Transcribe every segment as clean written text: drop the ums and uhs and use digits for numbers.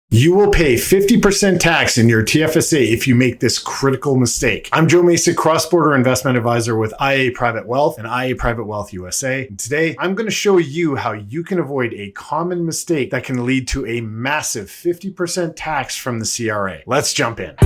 You will pay 50% tax in your TFSA if you make this critical mistake. I'm Joe Macek, cross-border investment advisor with IA Private Wealth and IA Private Wealth USA. And today, I'm going to show you how you can avoid a common mistake that can lead to a massive 50% tax from the CRA. Let's jump in.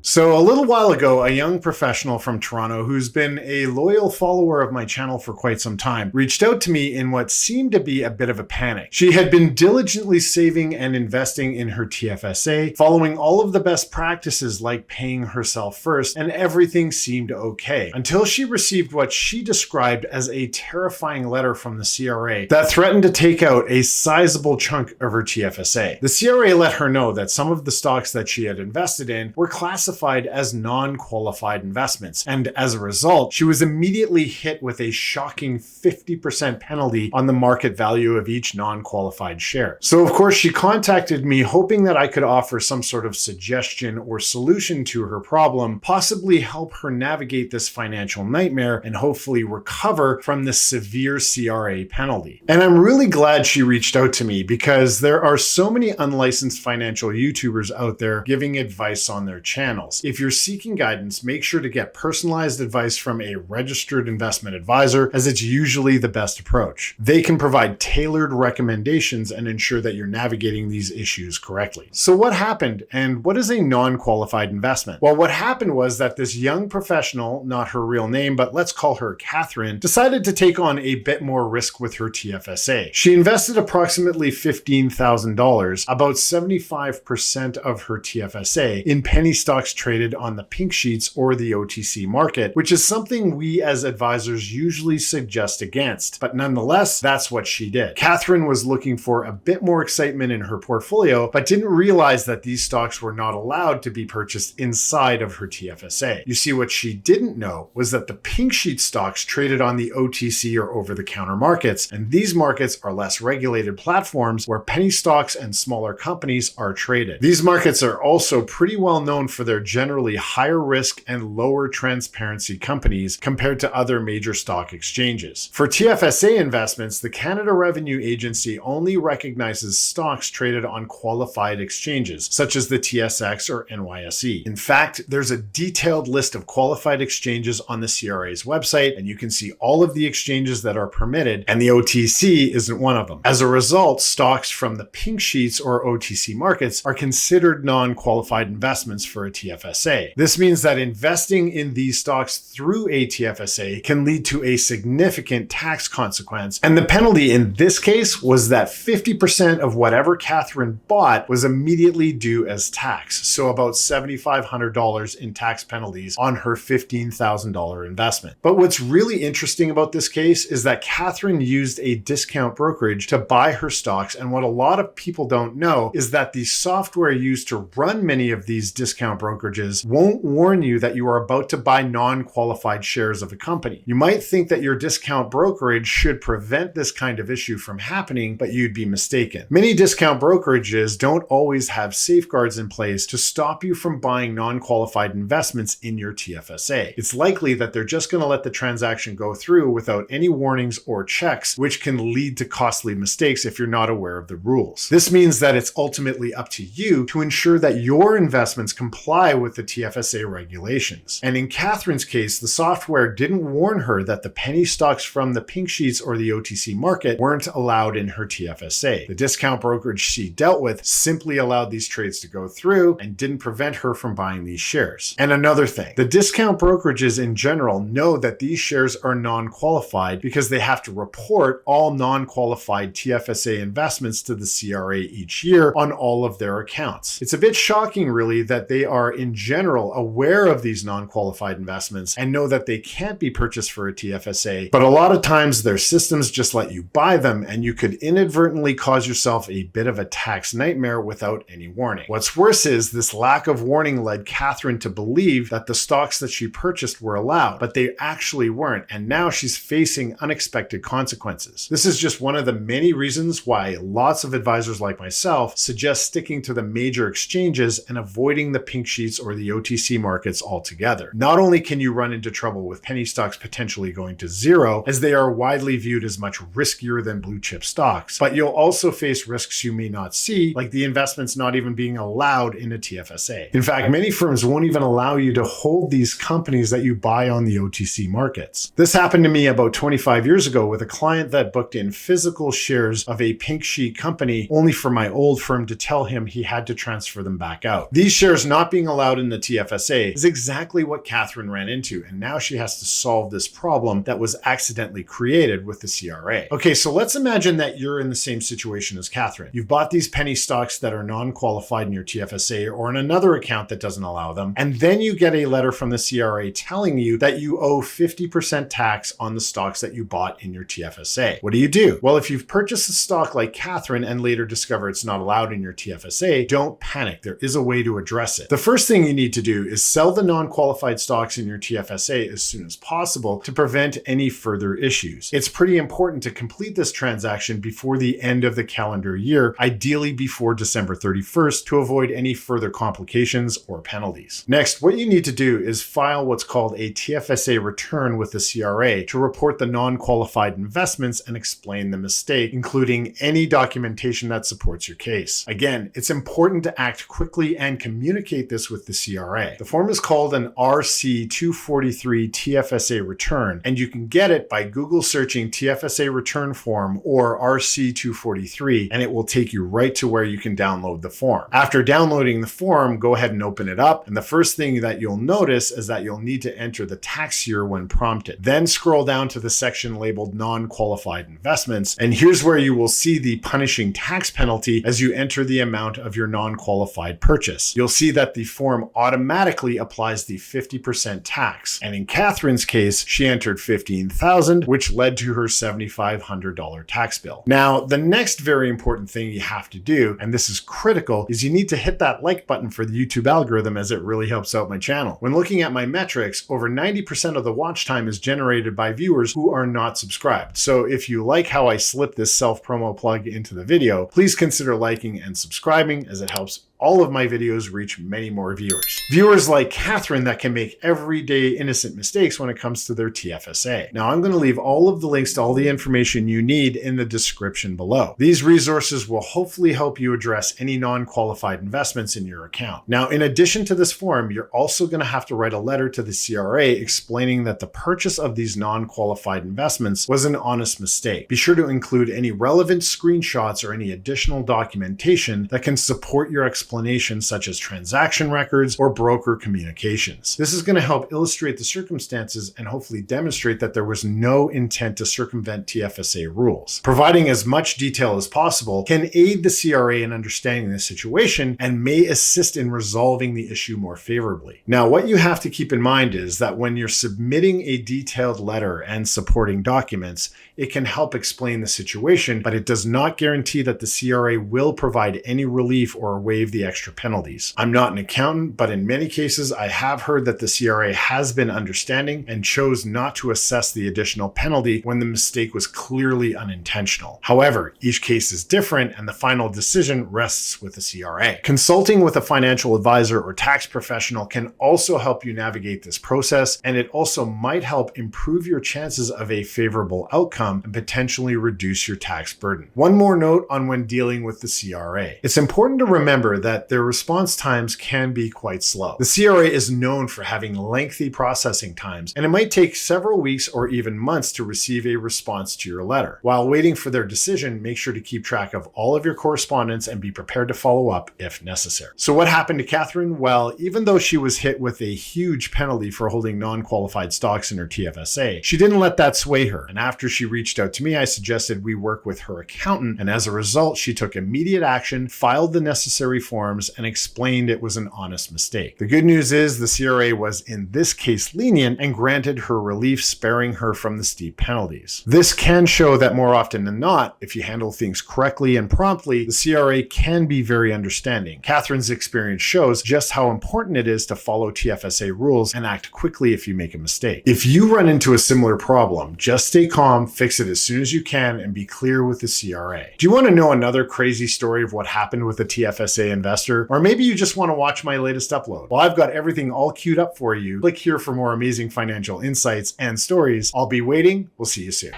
So a little while ago, a young professional from Toronto who's been a loyal follower of my channel for quite some time reached out to me in what seemed to be a bit of a panic. She had been diligently saving and investing in her TFSA, following all of the best practices like paying herself first, and everything seemed okay until she received what she described as a terrifying letter from the CRA that threatened to take out a sizable chunk of her TFSA. The CRA let her know that some of the stocks that she had invested in were classified as non-qualified investments, and as a result, she was immediately hit with a shocking 50% penalty on the market value of each non-qualified share. So of course, she contacted me hoping that I could offer some sort of suggestion or solution to her problem, possibly help her navigate this financial nightmare and hopefully recover from this severe CRA penalty. And I'm really glad she reached out to me because there are so many unlicensed financial YouTubers out there giving advice on their channels. If you're seeking guidance, make sure to get personalized advice from a registered investment advisor, as it's usually the best approach. They can provide tailored recommendations and ensure that you're navigating these issues correctly. So what happened, and what is a non-qualified investment? Well, what happened was that this young professional, not her real name, but let's call her Catherine, decided to take on a bit more risk with her TFSA. She invested approximately $15,000, about 75% of her TFSA, in penny stocks traded on the pink sheets or the OTC market, which is something we as advisors usually suggest against. But nonetheless, that's what she did. Catherine was looking for a bit more excitement in her portfolio, but didn't realize that these stocks were not allowed to be purchased inside of her TFSA. You see, what she didn't know was that the pink sheet stocks traded on the OTC or over-the-counter markets, and these markets are less regulated platforms where penny stocks and smaller companies are traded. These markets are also pretty well known for their generally higher risk and lower transparency companies compared to other major stock exchanges. For TFSA investments, the Canada Revenue Agency only recognizes stocks traded on qualified exchanges, such as the TSX or NYSE. In fact, there's a detailed list of qualified exchanges on the CRA's website, and you can see all of the exchanges that are permitted, and the OTC isn't one of them. As a result, stocks from the pink sheets or OTC markets are considered non-qualified investments for a TFSA. This means that investing in these stocks through a TFSA can lead to a significant tax consequence, and the penalty in this case was that 50% of whatever Catherine bought was immediately due as tax, so about $7,500 in tax penalties on her $15,000 investment. But what's really interesting about this case is that Catherine used a discount brokerage to buy her stocks, and what a lot of people don't know is that the software used to run many of these discount brokerages won't warn you that you are about to buy non-qualified shares of a company. You might think that your discount brokerage should prevent this kind of issue from happening, but you'd be mistaken. Many discount brokerages don't always have safeguards in place to stop you from buying non-qualified investments in your TFSA. It's likely that they're just going to let the transaction go through without any warnings or checks, which can lead to costly mistakes if you're not aware of the rules. This means that it's ultimately up to you to ensure that your investments comply with the TFSA regulations. And in Catherine's case, the software didn't warn her that the penny stocks from the pink sheets or the OTC market weren't allowed in her TFSA. The discount brokerage she dealt with simply allowed these trades to go through and didn't prevent her from buying these shares. And another thing, the discount brokerages in general know that these shares are non-qualified because they have to report all non-qualified TFSA investments to the CRA each year on all of their accounts. It's a bit shocking, really, that they are in general aware of these non-qualified investments and know that they can't be purchased for a TFSA, but a lot of times their systems just let you buy them, and you could inadvertently cause yourself a bit of a tax nightmare without any warning. What's worse is this lack of warning led Catherine to believe that the stocks that she purchased were allowed, but they actually weren't, and now she's facing unexpected consequences. This is just one of the many reasons why lots of advisors like myself suggest sticking to the major exchanges and avoiding the pink sheets sheets or the OTC markets altogether. Not only can you run into trouble with penny stocks potentially going to zero, as they are widely viewed as much riskier than blue chip stocks, but you'll also face risks you may not see, like the investments not even being allowed in a TFSA. In fact, many firms won't even allow you to hold these companies that you buy on the OTC markets. This happened to me about 25 years ago with a client that booked in physical shares of a pink sheet company only for my old firm to tell him he had to transfer them back out. These shares not being allowed in the TFSA is exactly what Catherine ran into, and now she has to solve this problem that was accidentally created with the CRA. Okay, so let's imagine that you're in the same situation as Catherine. You've bought these penny stocks that are non-qualified in your TFSA or in another account that doesn't allow them, and then you get a letter from the CRA telling you that you owe 50% tax on the stocks that you bought in your TFSA. What do? Well, if you've purchased a stock like Catherine and later discover it's not allowed in your TFSA, don't panic. There is a way to address it. The first thing you need to do is sell the non-qualified stocks in your TFSA as soon as possible to prevent any further issues. It's pretty important to complete this transaction before the end of the calendar year, ideally before December 31st, to avoid any further complications or penalties. Next, what you need to do is file what's called a TFSA return with the CRA to report the non-qualified investments and explain the mistake, including any documentation that supports your case. Again, it's important to act quickly and communicate this with the CRA. The form is called an RC-243 TFSA return, and you can get it by Google searching TFSA return form or RC-243, and it will take you right to where you can download the form. After downloading the form, go ahead and open it up, and the first thing that you'll notice is that you'll need to enter the tax year when prompted. Then scroll down to the section labeled non-qualified investments, and here's where you will see the punishing tax penalty as you enter the amount of your non-qualified purchase. You'll see that the form automatically applies the 50% tax, and in Catherine's case, she entered $15,000, which led to her $7,500 tax bill. Now, the next very important thing you have to do, and this is critical, is you need to hit that like button for the YouTube algorithm, as it really helps out my channel. When looking at my metrics, over 90% of the watch time is generated by viewers who are not subscribed. So if you like how I slip this self-promo plug into the video, please consider liking and subscribing, as it helps all of my videos reach many more viewers. Viewers like Catherine that can make everyday innocent mistakes when it comes to their TFSA. Now, I'm going to leave all of the links to all the information you need in the description below. These resources will hopefully help you address any non-qualified investments in your account. Now, in addition to this form, you're also going to have to write a letter to the CRA explaining that the purchase of these non-qualified investments was an honest mistake. Be sure to include any relevant screenshots or any additional documentation that can support your explanation, such as transaction records or broker communications. This is going to help illustrate the circumstances and hopefully demonstrate that there was no intent to circumvent TFSA rules. Providing as much detail as possible can aid the CRA in understanding the situation and may assist in resolving the issue more favorably. Now, what you have to keep in mind is that when you're submitting a detailed letter and supporting documents, it can help explain the situation, but it does not guarantee that the CRA will provide any relief or waive the extra penalties. I'm not an accountant, but in many cases, I have heard that the CRA has been understanding and chose not to assess the additional penalty when the mistake was clearly unintentional. However, each case is different and the final decision rests with the CRA. Consulting with a financial advisor or tax professional can also help you navigate this process, and it also might help improve your chances of a favorable outcome and potentially reduce your tax burden. One more note on when dealing with the CRA. It's important to remember that their response times can be quite slow. The CRA is known for having lengthy processing times, and it might take several weeks or even months to receive a response to your letter. While waiting for their decision, make sure to keep track of all of your correspondence and be prepared to follow up if necessary. So what happened to Catherine? Well, even though she was hit with a huge penalty for holding non-qualified stocks in her TFSA, she didn't let that sway her. And after she reached out to me, I suggested we work with her accountant, and as a result, she took immediate action, filed the necessary forms, and explained it was an honest mistake. The good news is the CRA was in this case lenient and granted her relief, sparing her from the steep penalties. This can show that more often than not, if you handle things correctly and promptly, the CRA can be very understanding. Catherine's experience shows just how important it is to follow TFSA rules and act quickly if you make a mistake. If you run into a similar problem, just stay calm, fix it as soon as you can, and be clear with the CRA. Do you want to know another crazy story of what happened with the TFSA investor, or maybe you just want to watch my latest upload. Well, I've got everything all queued up for you. Click here for more amazing financial insights and stories. I'll be waiting. We'll see you soon.